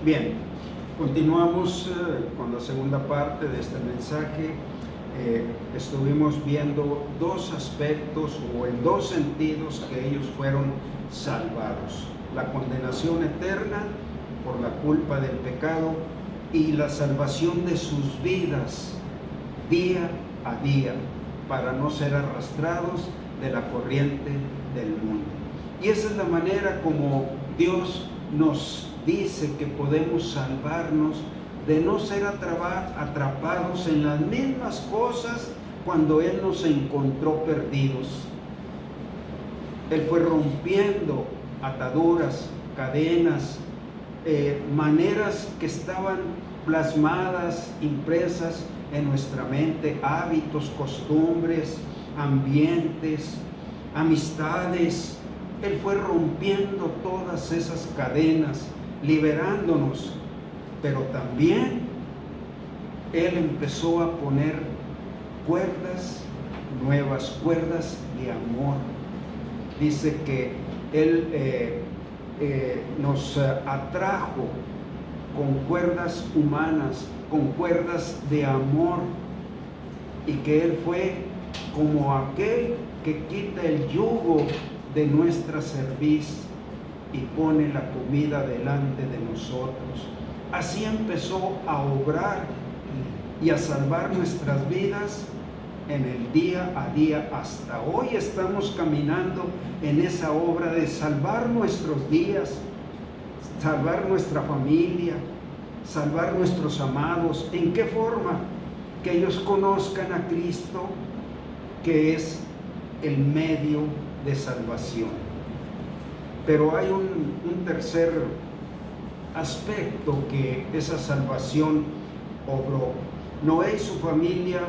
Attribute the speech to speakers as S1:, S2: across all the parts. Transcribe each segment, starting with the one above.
S1: Bien, continuamos con la segunda parte de este mensaje. Estuvimos viendo dos aspectos o en dos sentidos que ellos fueron salvados: la condenación eterna por la culpa del pecado y la salvación de sus vidas día a día para no ser arrastrados de la corriente del mundo. Y esa es la manera como Dios nos dice que podemos salvarnos de no ser atrapados en las mismas cosas cuando Él nos encontró perdidos. Él fue rompiendo ataduras, cadenas, maneras que estaban plasmadas, impresas en nuestra mente, hábitos, costumbres, ambientes, amistades. Él fue rompiendo todas esas cadenas, liberándonos, pero también Él empezó a poner cuerdas nuevas, cuerdas de amor. Dice que Él nos atrajo con cuerdas humanas, con cuerdas de amor, y que Él fue como aquel que quita el yugo de nuestra cerviz y pone la comida delante de nosotros. Así empezó a obrar y a salvar nuestras vidas en el día a día. Hasta hoy estamos caminando en esa obra de salvar nuestros días, salvar nuestra familia, salvar nuestros amados. ¿En qué forma? Que ellos conozcan a Cristo, que es el medio de salvación. Pero hay un tercer aspecto que esa salvación obró. Noé y su familia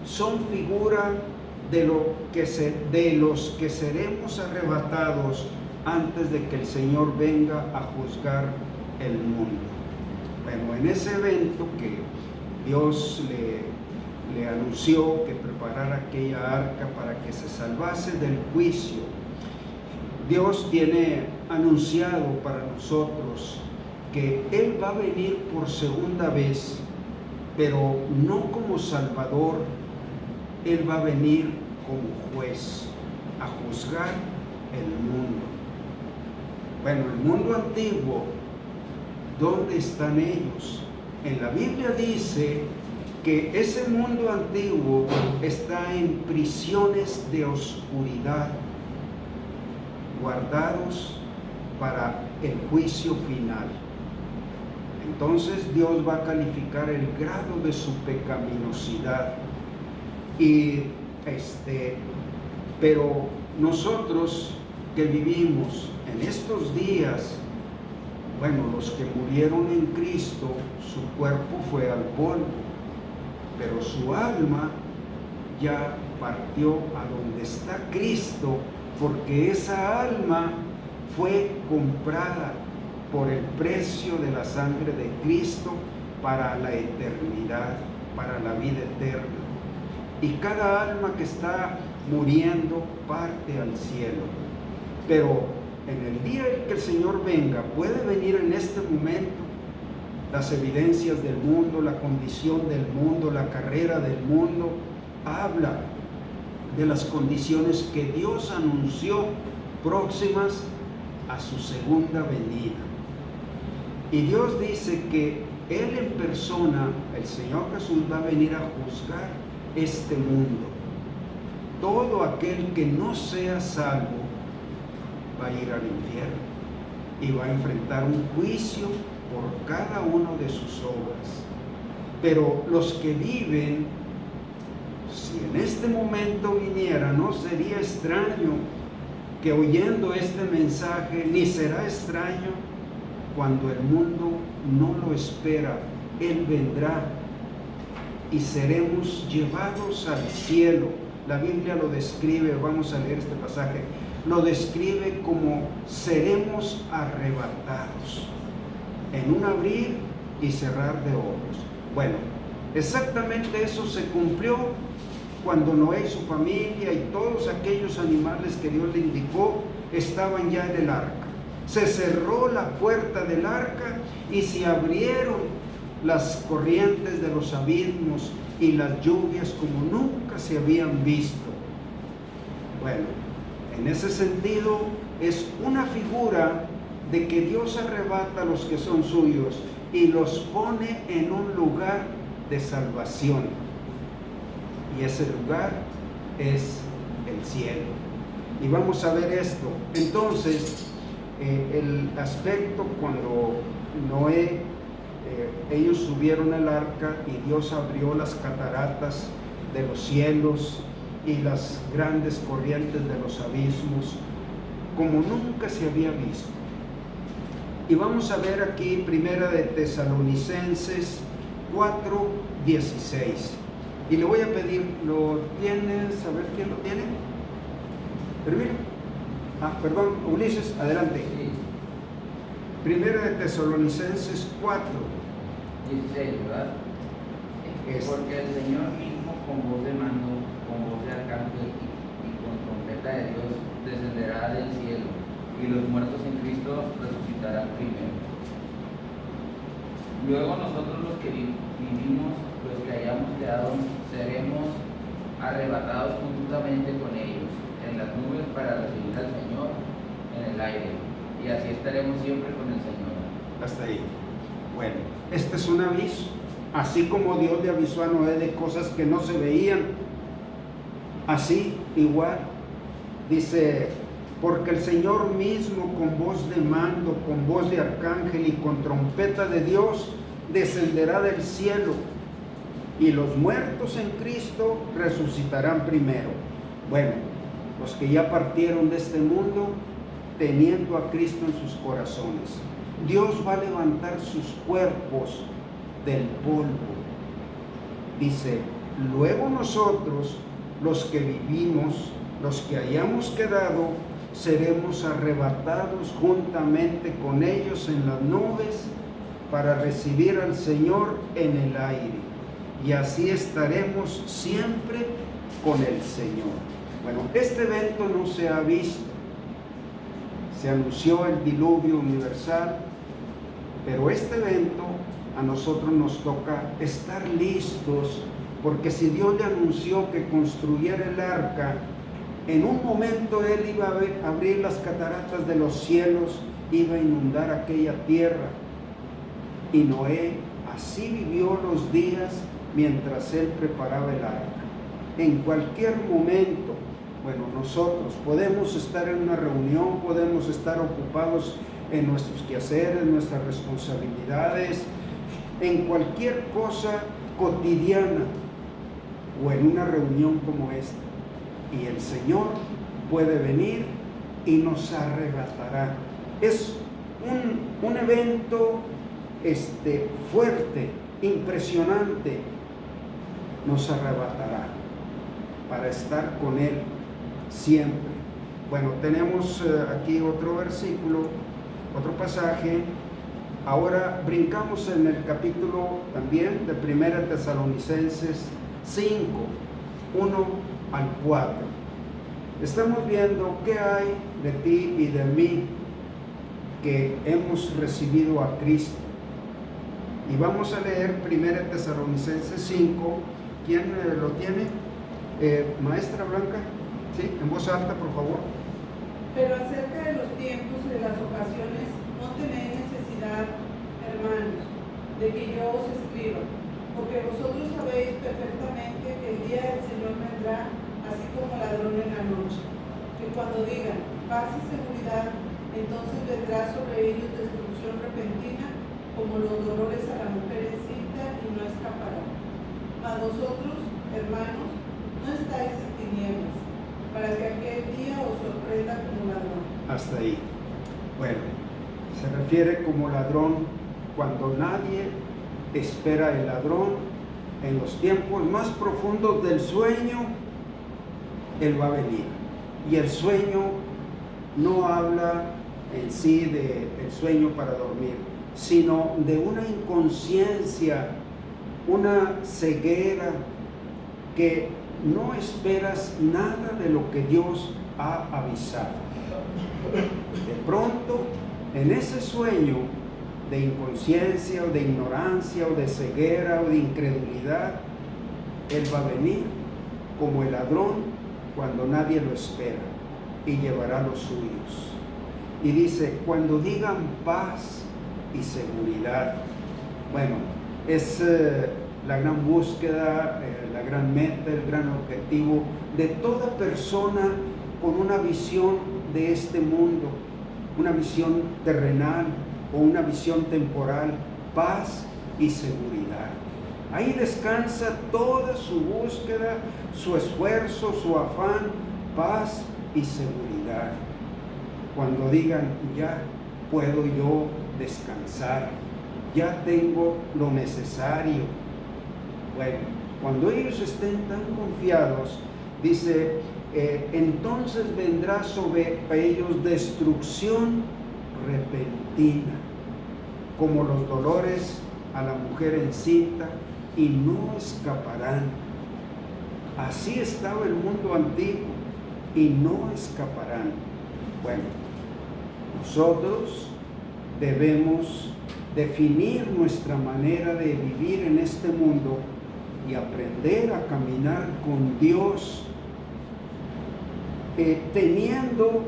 S1: son figura de los que seremos arrebatados antes de que el Señor venga a juzgar el mundo. Bueno, en ese evento que Dios le anunció que preparara aquella arca para que se salvase del juicio, Dios tiene anunciado para nosotros que Él va a venir por segunda vez, pero no como Salvador. Él va a venir como juez a juzgar el mundo. Bueno, el mundo antiguo, ¿dónde están ellos? En la Biblia dice que ese mundo antiguo está en prisiones de oscuridad, guardados para el juicio final. Entonces Dios va a calificar el grado de su pecaminosidad. Pero nosotros que vivimos en estos días, bueno, los que murieron en Cristo, su cuerpo fue al polvo, pero su alma ya partió a donde está Cristo, porque esa alma fue comprada por el precio de la sangre de Cristo para la eternidad, para la vida eterna. Y cada alma que está muriendo parte al cielo. Pero en el día en que el Señor venga, puede venir en este momento. Las evidencias del mundo, la condición del mundo, la carrera del mundo, habla de las condiciones que Dios anunció próximas a su segunda venida. Y Dios dice que Él en persona, el Señor Jesús, va a venir a juzgar este mundo. Todo aquel que no sea salvo va a ir al infierno y va a enfrentar un juicio por cada uno de sus obras. Pero los que viven, si en este momento viniera, no sería extraño que oyendo este mensaje, ni será extraño cuando el mundo no lo espera. Él vendrá y seremos llevados al cielo. La Biblia lo describe, vamos a leer este pasaje, lo describe como seremos arrebatados en un abrir y cerrar de ojos. Bueno, exactamente eso se cumplió cuando Noé y su familia y todos aquellos animales que Dios le indicó estaban ya en el arca. Se cerró la puerta del arca y se abrieron las corrientes de los abismos y las lluvias como nunca se habían visto. Bueno, en ese sentido es una figura de que Dios arrebata a los que son suyos y los pone en un lugar de salvación. Y ese lugar es el cielo. Y vamos a ver esto. Entonces, el aspecto cuando Noé, ellos subieron al arca y Dios abrió las cataratas de los cielos y las grandes corrientes de los abismos, como nunca se había visto. Y vamos a ver aquí Primera de Tesalonicenses 4:16. Y le voy a pedir, ¿lo tienes? A ver, ¿quién lo tiene? ¿Permítame? Perdón, Ulises, adelante.
S2: Sí.
S1: Primera de Tesalonicenses
S2: 4:16, ¿verdad? Porque el Señor mismo con voz de mando, con voz de arcángel y con trompeta de Dios descenderá del cielo, y los muertos en Cristo resucitarán primero. Luego nosotros los que vivimos, los que hayamos quedado, seremos arrebatados juntamente con ellos en las nubes para recibir al Señor en el aire, y así estaremos siempre con el Señor.
S1: Hasta ahí. Bueno, este es un aviso. Así como Dios le avisó a Noé de cosas que no se veían, así igual dice: porque el Señor mismo con voz de mando, con voz de arcángel y con trompeta de Dios descenderá del cielo, y los muertos en Cristo resucitarán primero. Bueno, los que ya partieron de este mundo teniendo a Cristo en sus corazones, Dios va a levantar sus cuerpos del polvo. Dice: luego nosotros, los que vivimos, los que hayamos quedado, seremos arrebatados juntamente con ellos en las nubes para recibir al Señor en el aire, y así estaremos siempre con el Señor. Bueno, este evento no se ha visto. Se anunció el diluvio universal, pero este evento a nosotros nos toca estar listos, porque si Dios le anunció que construyera el arca, en un momento Él iba a abrir las cataratas de los cielos, iba a inundar aquella tierra. Y Noé así vivió los días mientras él preparaba el arca. En cualquier momento, bueno, nosotros podemos estar en una reunión, podemos estar ocupados en nuestros quehaceres, nuestras responsabilidades, en cualquier cosa cotidiana o en una reunión como esta. Y el Señor puede venir y nos arrebatará. Es un evento fuerte, impresionante. Nos arrebatará para estar con Él siempre. Bueno, tenemos aquí otro versículo, otro pasaje. Ahora brincamos en el capítulo también de Primera Tesalonicenses 5, 1 al 4. Estamos viendo qué hay de ti y de mí que hemos recibido a Cristo. Y vamos a leer Primera Tesalonicenses 5. ¿Quién lo tiene? Maestra Blanca, ¿sí? En voz alta, por favor.
S3: Pero acerca de los tiempos y de las ocasiones, no tenéis necesidad, hermanos, de que yo os escriba, porque vosotros sabéis perfectamente que el día del Señor vendrá así como ladrón en la noche, que cuando digan paz y seguridad, entonces vendrá sobre ellos destrucción repentina, como los dolores a la mujer encinta, y no escapará. Mas vosotros, hermanos, no estáis en tinieblas, para que aquel día os sorprenda como ladrón.
S1: Hasta ahí. Bueno, se refiere como ladrón cuando nadie espera el ladrón. En los tiempos más profundos del sueño, Él va a venir. Y el sueño no habla en sí del sueño para dormir, sino de una inconsciencia, una ceguera, que no esperas nada de lo que Dios ha avisado. De pronto en ese sueño de inconsciencia o de ignorancia o de ceguera o de incredulidad, Él va a venir como el ladrón cuando nadie lo espera y llevará los suyos. Y dice, cuando digan paz y seguridad, bueno, es la gran búsqueda, la gran meta, el gran objetivo de toda persona con una visión de este mundo, una visión terrenal o una visión temporal, paz y seguridad. Ahí descansa toda su búsqueda, su esfuerzo, su afán, paz y seguridad. Cuando digan, ya puedo yo descansar, ya tengo lo necesario. Bueno, cuando ellos estén tan confiados, dice, entonces vendrá sobre ellos destrucción repentina, como los dolores a la mujer encinta, y no escaparán. Así estaba el mundo antiguo, y no escaparán. Bueno, nosotros debemos definir nuestra manera de vivir en este mundo y aprender a caminar con Dios, teniendo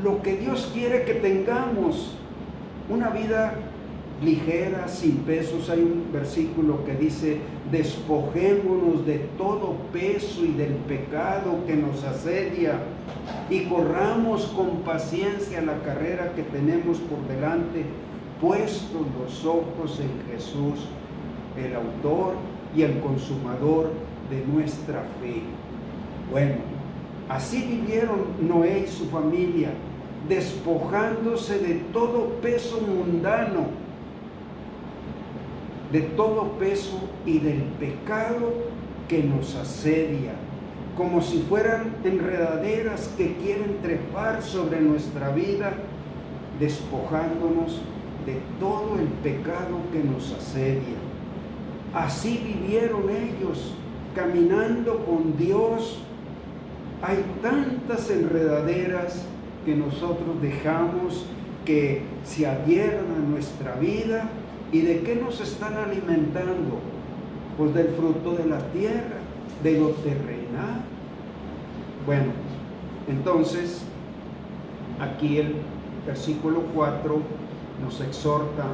S1: lo que Dios quiere que tengamos, una vida ligera, sin pesos. Hay un versículo que dice, despojémonos de todo peso y del pecado que nos asedia y corramos con paciencia la carrera que tenemos por delante, puestos los ojos en Jesús, el autor y el consumador de nuestra fe. Bueno, así vivieron Noé y su familia, despojándose de todo peso mundano, de todo peso y del pecado que nos asedia, como si fueran enredaderas que quieren trepar sobre nuestra vida, despojándonos de todo el pecado que nos asedia. Así vivieron ellos, caminando con Dios. Hay tantas enredaderas que nosotros dejamos que se adhieran a nuestra vida. ¿Y de qué nos están alimentando? Pues del fruto de la tierra, de lo terrenal. Bueno, entonces, aquí el versículo 4 nos exhorta,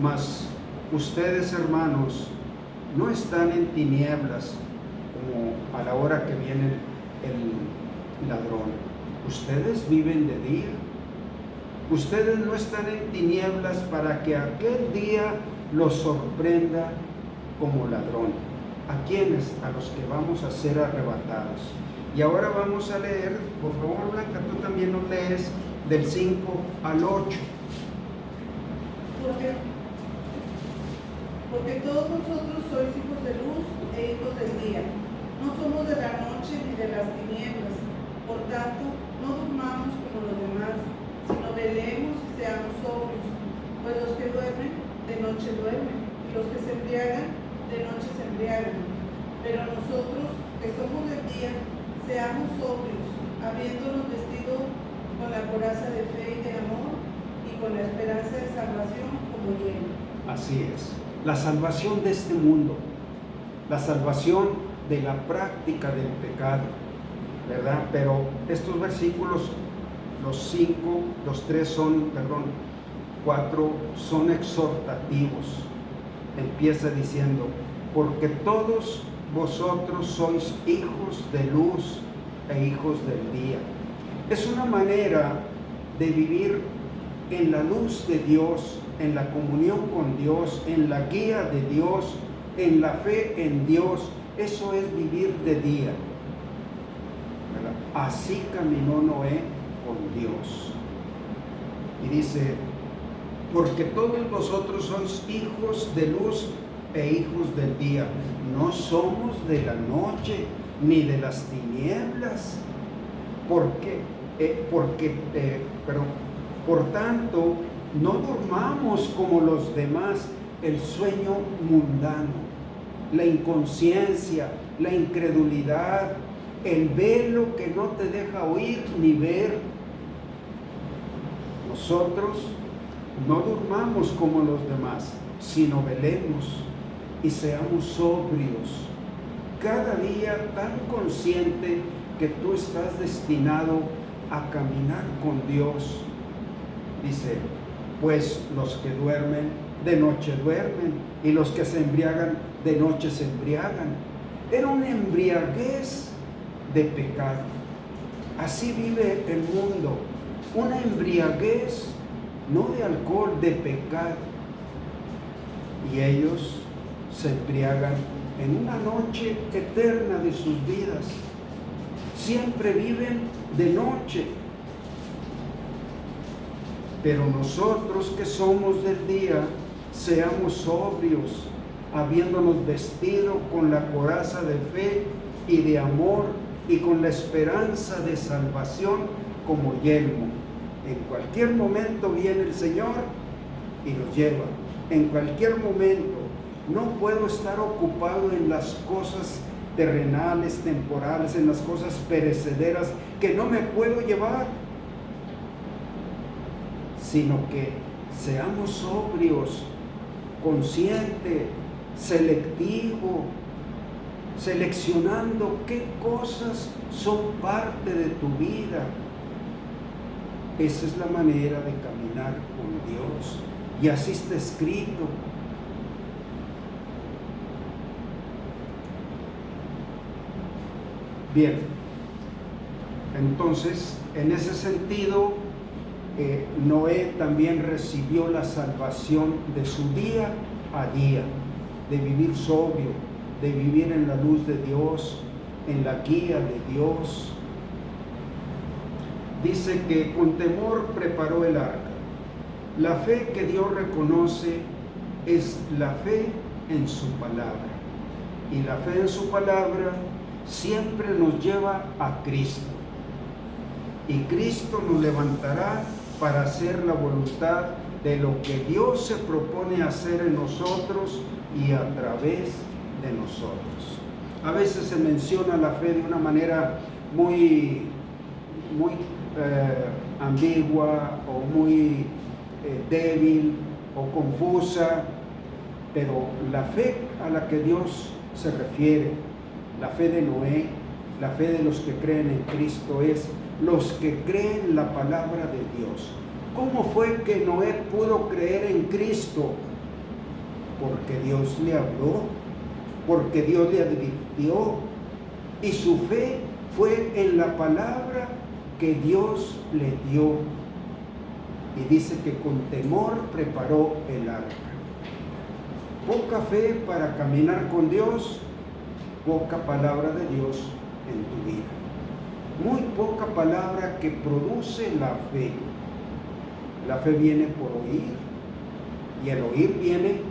S1: mas ustedes, hermanos, no están en tinieblas como a la hora que viene el ladrón. Ustedes viven de día. Ustedes no están en tinieblas para que aquel día los sorprenda como ladrón. ¿A quiénes? A los que vamos a ser arrebatados. Y ahora vamos a leer, por favor, Blanca, tú también nos lees del 5 al 8.
S3: Porque todos nosotros sois hijos de luz e hijos del día. No somos de la noche ni de las tinieblas. Por tanto, no durmamos como los demás, sino velemos y seamos sobrios. Pues los que duermen, de noche duermen, y los que se embriagan, de noche se embriagan. Pero nosotros, que somos del día, seamos sobrios, habiéndonos vestido con la coraza de fe y de amor, y con la esperanza de salvación como yelmo.
S1: Así es, la salvación de este mundo, la salvación de la práctica del pecado, ¿verdad? Pero estos versículos, los 4 son exhortativos. Empieza diciendo, porque todos vosotros sois hijos de luz e hijos del día. Es una manera de vivir en la luz de Dios, en la comunión con Dios, en la guía de Dios, en la fe en Dios. Eso es vivir de día, ¿verdad? Así caminó Noé con Dios. Y dice, porque todos vosotros sois hijos de luz e hijos del día. No somos de la noche ni de las tinieblas. Por tanto, no durmamos como los demás el sueño mundano, la inconsciencia, la incredulidad, el velo que no te deja oír ni ver. Nosotros no durmamos como los demás, sino velemos y seamos sobrios, cada día tan consciente que tú estás destinado a caminar con Dios. Dice, pues los que duermen, de noche duermen, y los que se embriagan, de noche se embriagan. Era una embriaguez de pecado. Así vive el mundo, una embriaguez, no de alcohol, de pecado. Y ellos se embriagan en una noche eterna de sus vidas. Siempre viven de noche. Pero nosotros que somos del día, seamos sobrios, habiéndonos vestido con la coraza de fe y de amor y con la esperanza de salvación como yelmo. En cualquier momento viene el Señor y nos lleva. En cualquier momento. No puedo estar ocupado en las cosas terrenales, temporales, en las cosas perecederas que no me puedo llevar, sino que seamos sobrios, conscientes, selectivos, seleccionando qué cosas son parte de tu vida. Esa es la manera de caminar con Dios, y así está escrito. Bien, entonces, en ese sentido, Noé también recibió la salvación de su día a día, de vivir sobrio, de vivir en la luz de Dios, en la guía de Dios. Dice que con temor preparó el arca. La fe que Dios reconoce es la fe en su palabra. Y la fe en su palabra siempre nos lleva a Cristo. Y Cristo nos levantará para hacer la voluntad de lo que Dios se propone hacer en nosotros y a través de nosotros. A veces se menciona la fe de una manera muy ambigua o muy débil o confusa, pero la fe a la que Dios se refiere, la fe de Noé, la fe de los que creen en Cristo, es los que creen la palabra de Dios. ¿Cómo fue que Noé pudo creer en Cristo? Porque Dios le habló, porque Dios le advirtió, y su fe fue en la palabra que Dios le dio. Y dice que con temor preparó el arca. Poca fe para caminar con Dios, poca palabra de Dios en tu vida. Muy poca palabra que produce la fe. La fe viene por oír, y el oír viene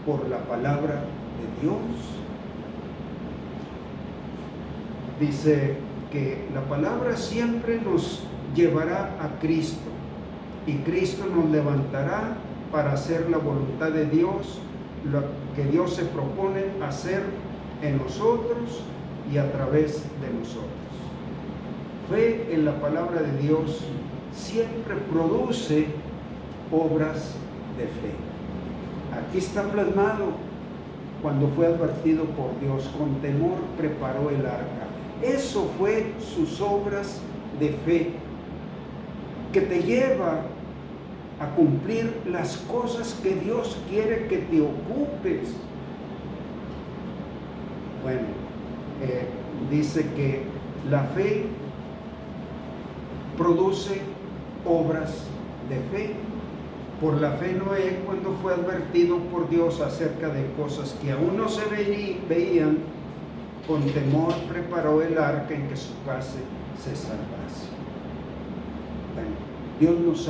S1: por la palabra de Dios. Dice que la palabra siempre nos llevará a Cristo, y Cristo nos levantará para hacer la voluntad de Dios, lo que Dios se propone hacer en nosotros y a través de nosotros. Fe en la palabra de Dios siempre produce obras de fe. Aquí está plasmado cuando fue advertido por Dios, con temor preparó el arca. Eso fue sus obras de fe, que te lleva a cumplir las cosas que Dios quiere que te ocupes. Bueno, dice que la fe produce obras de fe. Por la fe Noé, cuando fue advertido por Dios acerca de cosas que aún no se veían, con temor preparó el arca en que su casa se salvase. Bueno, Dios nos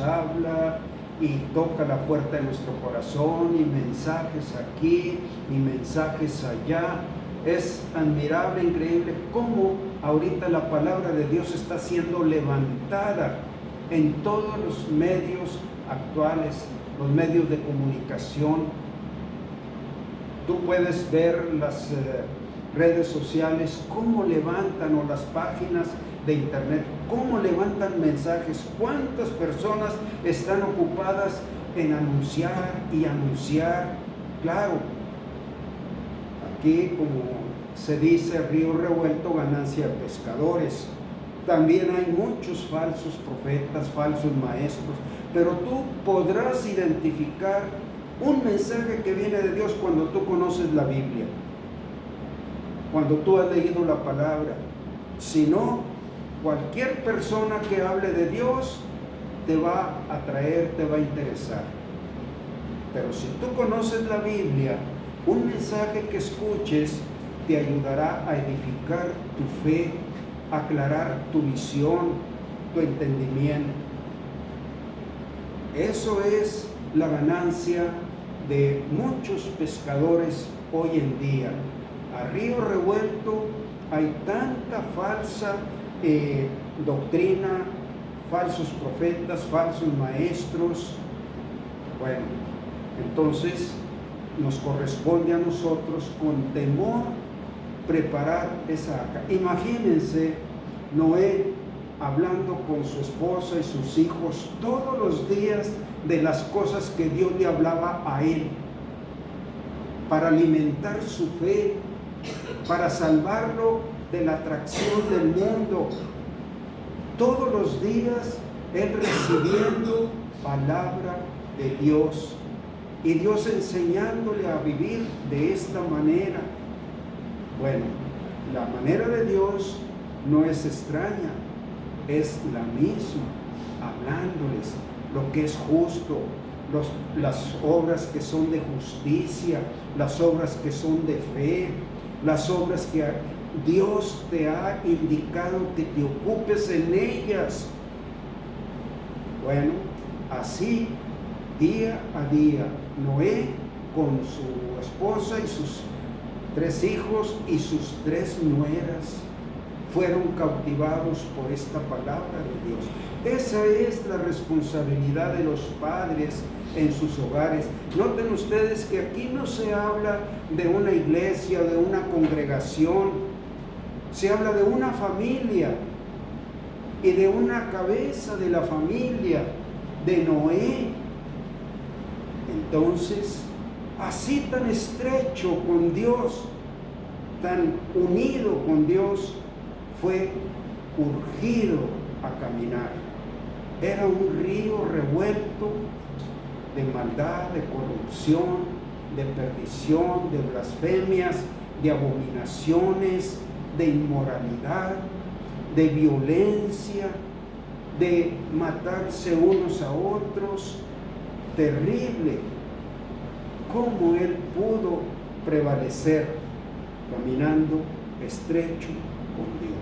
S1: habla y toca la puerta de nuestro corazón, y mensajes aquí y mensajes allá. Es admirable, increíble cómo ahorita la palabra de Dios está siendo levantada en todos los medios actuales, los medios de comunicación. Tú puedes ver las redes sociales, cómo levantan, o las páginas de internet, cómo levantan mensajes, cuántas personas están ocupadas en anunciar y anunciar. Claro, aquí, como se dice, río revuelto, ganancia de pescadores. También hay muchos falsos profetas, falsos maestros, pero tú podrás identificar un mensaje que viene de Dios cuando tú conoces la Biblia, cuando tú has leído la palabra. Si no, cualquier persona que hable de Dios te va a atraer, te va a interesar. Pero si tú conoces la Biblia, un mensaje que escuches te ayudará a edificar tu fe, a aclarar tu visión, tu entendimiento. Eso es la ganancia de muchos pescadores hoy en día. A río revuelto hay tanta falsa doctrina, falsos profetas, falsos maestros. Bueno, entonces nos corresponde a nosotros con temor preparar esa arca. Imagínense Noé hablando con su esposa y sus hijos todos los días de las cosas que Dios le hablaba a él, para alimentar su fe, para salvarlo de la atracción del mundo. Todos los días él recibiendo palabra de Dios y Dios enseñándole a vivir de esta manera. Bueno, la manera de Dios no es extraña, es la misma, hablándoles lo que es justo, las obras que son de justicia, las obras que son de fe, las obras que Dios te ha indicado que te ocupes en ellas. Bueno, así día a día, Noé con su esposa y sus 3 hijos y sus 3 nueras fueron cautivados por esta palabra de Dios. Esa es la responsabilidad de los padres en sus hogares. Noten ustedes que aquí no se habla de una iglesia, de una congregación, se habla de una familia y de una cabeza de la familia, de Noé. Entonces, así tan estrecho con Dios, tan unido con Dios, fue urgido a caminar. Era un río revuelto de maldad, de corrupción, de perdición, de blasfemias, de abominaciones, de inmoralidad, de violencia, de matarse unos a otros. Terrible. ¿Cómo él pudo prevalecer caminando estrecho con Dios?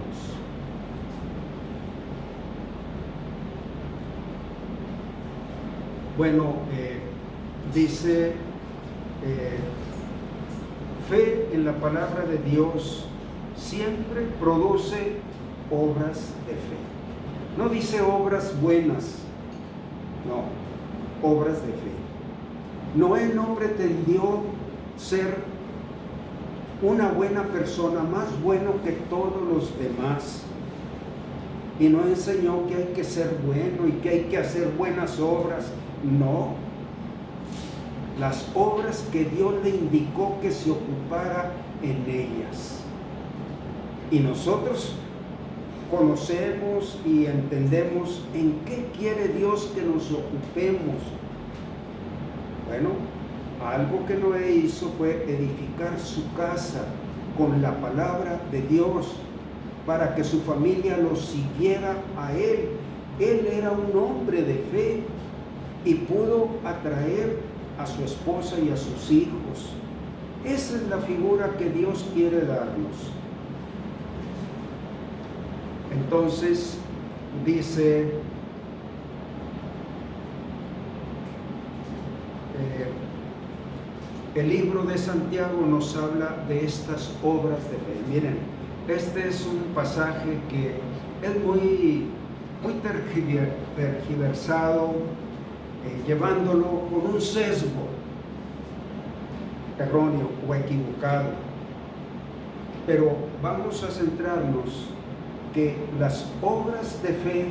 S1: Bueno, dice, fe en la palabra de Dios siempre produce obras de fe. No dice obras buenas, no, obras de fe. Noé no pretendió ser una buena persona, más bueno que todos los demás. Y no enseñó que hay que ser bueno y que hay que hacer buenas obras. No. Las obras que Dios le indicó que se ocupara en ellas. Y nosotros conocemos y entendemos en qué quiere Dios que nos ocupemos. Bueno, algo que Noé hizo fue edificar su casa con la palabra de Dios para que su familia lo siguiera a él. Él era un hombre de fe y pudo atraer a su esposa y a sus hijos. Esa es la figura que Dios quiere darnos. Entonces, dice el libro de Santiago nos habla de estas obras de fe. Miren, este es un pasaje que es muy tergiversado, llevándolo con un sesgo erróneo o equivocado. Pero vamos a centrarnos que las obras de fe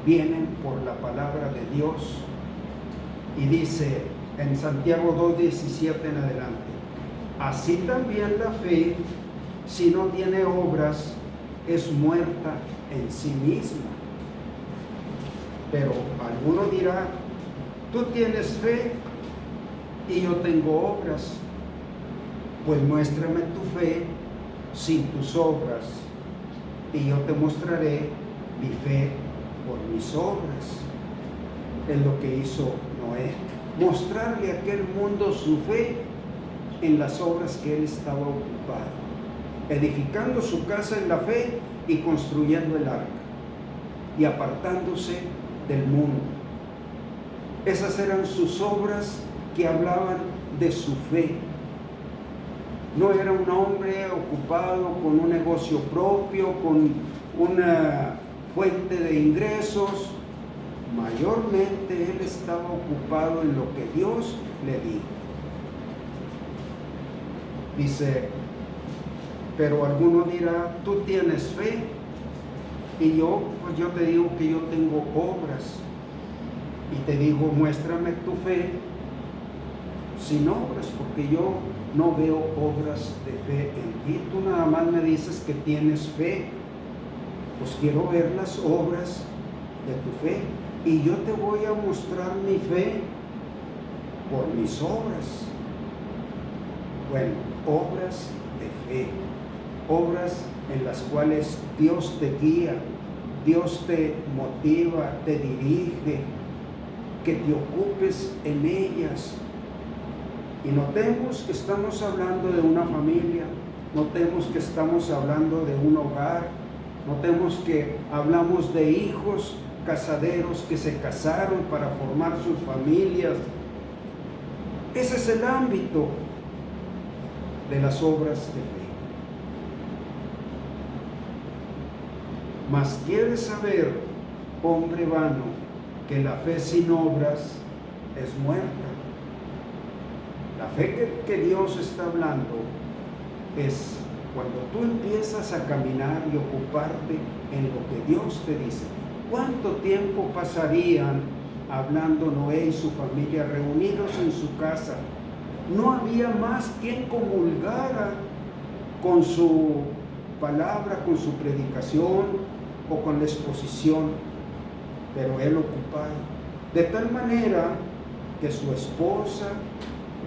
S1: vienen por la palabra de Dios. Y dice en Santiago 2:17 en adelante: así también la fe, si no tiene obras, es muerta en sí misma. Pero alguno dirá: tú tienes fe y yo tengo obras. Pues muéstrame tu fe sin tus obras, y yo te mostraré mi fe por mis obras. Es lo que hizo Noé, mostrarle a aquel mundo su fe en las obras que él estaba ocupado, edificando su casa en la fe y construyendo el arca y apartándose del mundo. Esas eran sus obras que hablaban de su fe. No era un hombre ocupado con un negocio propio, con una fuente de ingresos. Mayormente él estaba ocupado en lo que Dios le dijo. Dice: pero alguno dirá: tú tienes fe, y yo te digo que yo tengo obras. Y te digo: muéstrame tu fe sin obras, porque yo no veo obras de fe en ti. Tú nada más me dices que tienes fe. Pues quiero ver las obras de tu fe, y yo te voy a mostrar mi fe por mis obras. Bueno, obras de fe, obras en las cuales Dios te guía, Dios te motiva, te dirige, que te ocupes en ellas. Y notemos que estamos hablando de una familia, notemos que estamos hablando de un hogar, notemos que hablamos de hijos casaderos que se casaron para formar sus familias. Ese es el ámbito de las obras de fe. Mas quieres saber, hombre vano, que la fe sin obras es muerta. La fe que Dios está hablando es cuando tú empiezas a caminar y ocuparte en lo que Dios te dice. ¿Cuánto tiempo pasarían hablando Noé y su familia reunidos en su casa? No había más quien comulgara con su palabra, con su predicación o con la exposición, pero él ocupado, de tal manera que su esposa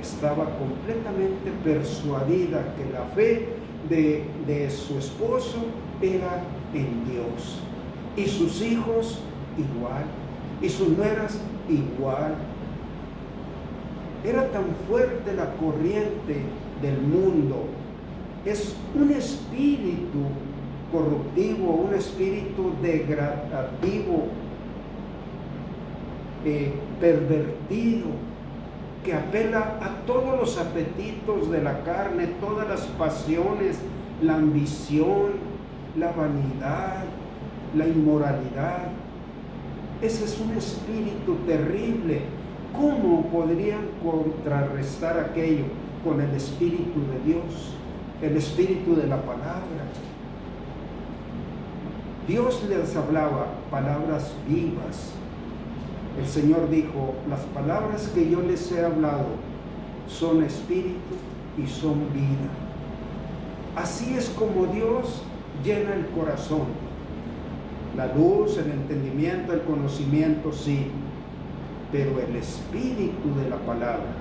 S1: estaba completamente persuadida que la fe de su esposo era en Dios, y sus hijos igual, y sus nueras igual. Era tan fuerte la corriente del mundo. Es un espíritu corruptivo, un espíritu degradativo, pervertido, que apela a todos los apetitos de la carne, todas las pasiones, la ambición, la vanidad, la inmoralidad. Ese es un espíritu terrible. ¿Cómo podrían contrarrestar aquello con el espíritu de Dios, el espíritu de la palabra? Dios les hablaba palabras vivas. El Señor dijo: las palabras que yo les he hablado son espíritu y son vida. Así es como Dios llena el corazón. La luz, el entendimiento, el conocimiento, sí, pero el espíritu de la palabra.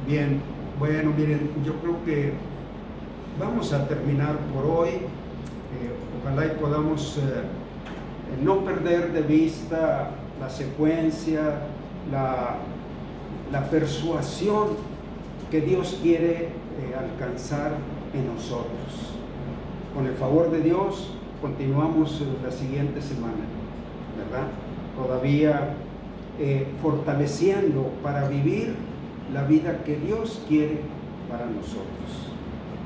S1: Bien, bueno, miren, yo creo que vamos a terminar por hoy. Ojalá y podamos no perder de vista la secuencia, la persuasión que Dios quiere alcanzar en nosotros. Con el favor de Dios, continuamos la siguiente semana, ¿verdad? Todavía fortaleciendo para vivir la vida que Dios quiere para nosotros.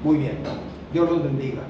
S1: Muy bien, Dios los bendiga.